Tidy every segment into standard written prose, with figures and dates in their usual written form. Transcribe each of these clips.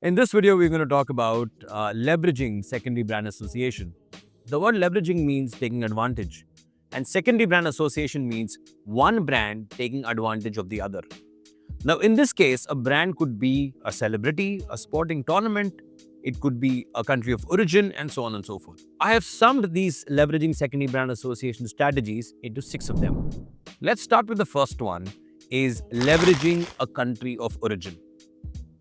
In this video, we're going to talk about leveraging secondary brand association. The word leveraging means taking advantage, and secondary brand association means one brand taking advantage of the other. Now, in this case, a brand could be a celebrity, a sporting tournament, it could be a country of origin, and so on and so forth. I have summed these leveraging secondary brand association strategies into 6 of them. Let's start with the first one, is leveraging a country of origin.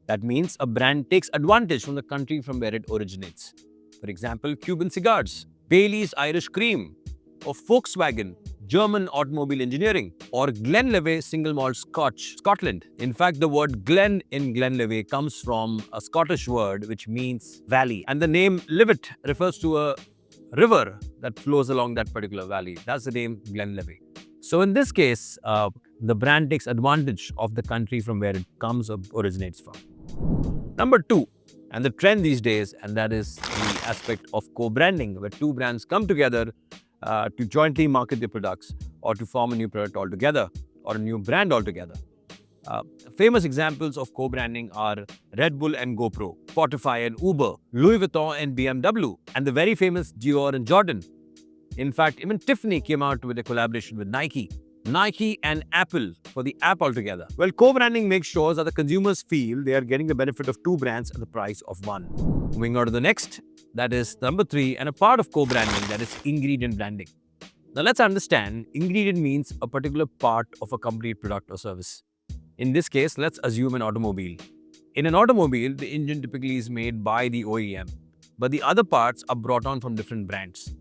That means a brand takes advantage from the country from where it originates. For example, Cuban cigars, Bailey's Irish cream, or Volkswagen, German automobile engineering, or Glenlivet single malt Scotch, Scotland. In fact, the word Glen in Glenlivet comes from a Scottish word which means valley. And the name Livet refers to a river that flows along that particular valley. That's the name Glenlivet. So in this case, the brand takes advantage of the country from where it comes or originates from. Number 2, and the trend these days, and that is the aspect of co-branding, where two brands come together to jointly market their products or to form a new product altogether or a new brand altogether. Famous examples of co-branding are Red Bull and GoPro, Spotify and Uber, Louis Vuitton and BMW, and the very famous Dior and Jordan. In fact, even Tiffany came out with a collaboration with Nike and Apple for the app altogether. Well, co-branding makes sure that the consumers feel they are getting the benefit of two brands at the price of one. Moving on to the next, that is number 3, and a part of co-branding, that is ingredient branding. Now let's understand, ingredient means a particular part of a complete product or service. In this case, let's assume an automobile. In an automobile, the engine typically is made by the OEM, but the other parts are brought on from different brands.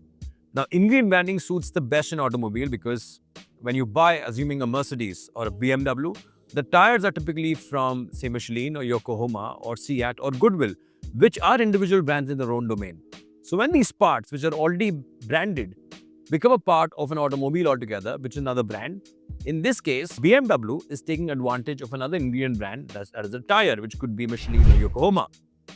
Now, ingredient branding suits the best in automobile because when you buy, assuming a Mercedes or a BMW, the tires are typically from, say, Michelin or Yokohama or Seat or Goodwill, which are individual brands in their own domain. So when these parts, which are already branded, become a part of an automobile altogether, which is another brand, in this case, BMW is taking advantage of another ingredient brand that is a tire, which could be Michelin or Yokohama.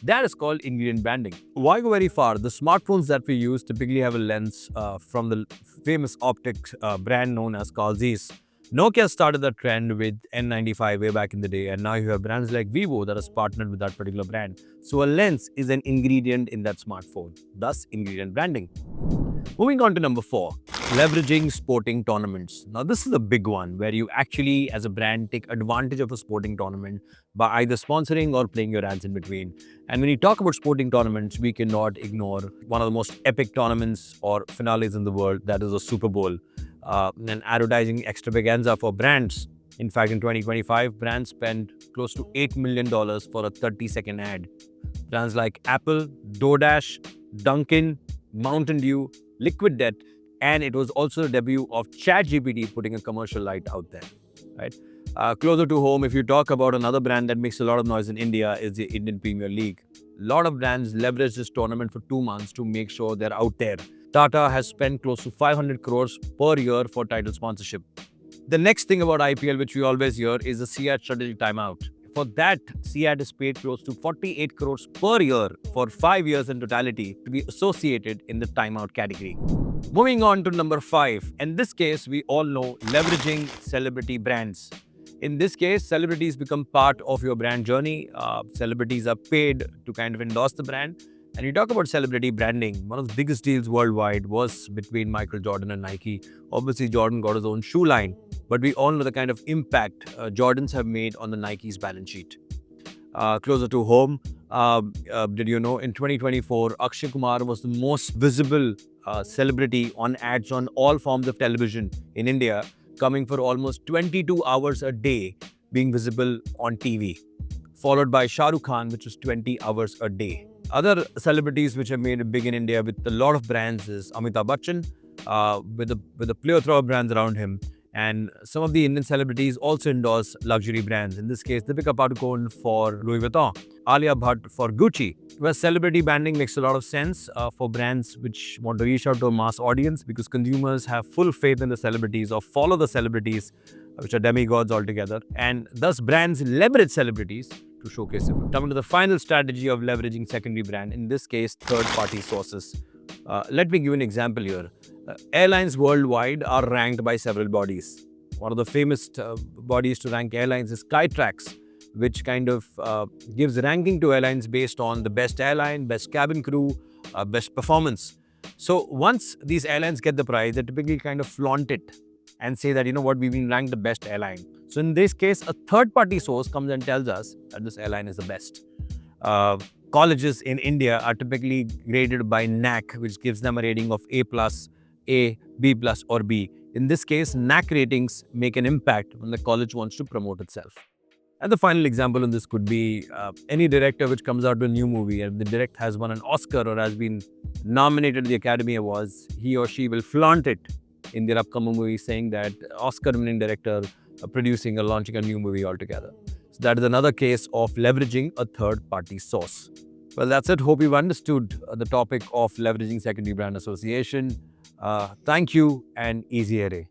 That is called ingredient branding. Why go very far? The smartphones that we use typically have a lens from the famous optics brand known as Carl Zeiss. Nokia started the trend with N95 way back in the day, and now you have brands like Vivo that has partnered with that particular brand. So a lens is an ingredient in that smartphone, thus ingredient branding. Moving on to number 4, leveraging sporting tournaments. Now this is a big one where you actually as a brand take advantage of a sporting tournament by either sponsoring or playing your ads in between. And when you talk about sporting tournaments, we cannot ignore one of the most epic tournaments or finales in the world, that is the Super Bowl. An advertising extravaganza for brands. In fact, in 2025, brands spent close to $8 million for a 30-second ad. Brands like Apple, DoorDash, Dunkin', Mountain Dew, Liquid Death, and it was also the debut of ChatGPT putting a commercial light out there, right? Closer to home, if you talk about another brand that makes a lot of noise in India, is the Indian Premier League. A lot of brands leverage this tournament for 2 months to make sure they're out there. Tata has spent close to 500 crores per year for title sponsorship. The next thing about IPL, which we always hear, is the SIAT strategic timeout. For that, SIAT is paid close to 48 crores per year for 5 years in totality to be associated in the timeout category. Moving on to number 5. In this case, we all know leveraging celebrity brands. In this case, celebrities become part of your brand journey. Celebrities are paid to kind of endorse the brand. And you talk about celebrity branding, one of the biggest deals worldwide was between Michael Jordan and Nike. Obviously, Jordan got his own shoe line, but we all know the kind of impact Jordans have made on the Nike's balance sheet. Closer to home, did you know in 2024, Akshay Kumar was the most visible celebrity on ads on all forms of television in India, coming for almost 22 hours a day being visible on TV, followed by Shah Rukh Khan, which was 20 hours a day. Other celebrities which have made it big in India with a lot of brands is Amitabh Bachchan, with a plethora of brands around him. And some of the Indian celebrities also endorse luxury brands. In this case, Deepika Padukone for Louis Vuitton, Alia Bhatt for Gucci. Where celebrity branding makes a lot of sense for brands which want to reach out to a mass audience because consumers have full faith in the celebrities or follow the celebrities, which are demigods altogether. And thus brands leverage celebrities to showcase it. Coming to the final strategy of leveraging secondary brand, in this case, third-party sources. Let me give you an example here. Airlines worldwide are ranked by several bodies. One of the famous bodies to rank airlines is Skytrax, which kind of gives ranking to airlines based on the best airline, best cabin crew, best performance. So once these airlines get the prize, they typically kind of flaunt it and say that, you know what, we've been ranked the best airline. So in this case, a third-party source comes and tells us that this airline is the best. Colleges in India are typically graded by NAC, which gives them a rating of A+, A, B+, or B. In this case, NAC ratings make an impact when the college wants to promote itself. And the final example in this could be any director which comes out with a new movie and the director has won an Oscar or has been nominated to the Academy Awards, he or she will flaunt it in their upcoming movie saying that Oscar-winning director producing or launching a new movie altogether. So that is another case of leveraging a third-party source. Well, that's it. Hope you've understood the topic of leveraging secondary brand association. Thank you and easy array.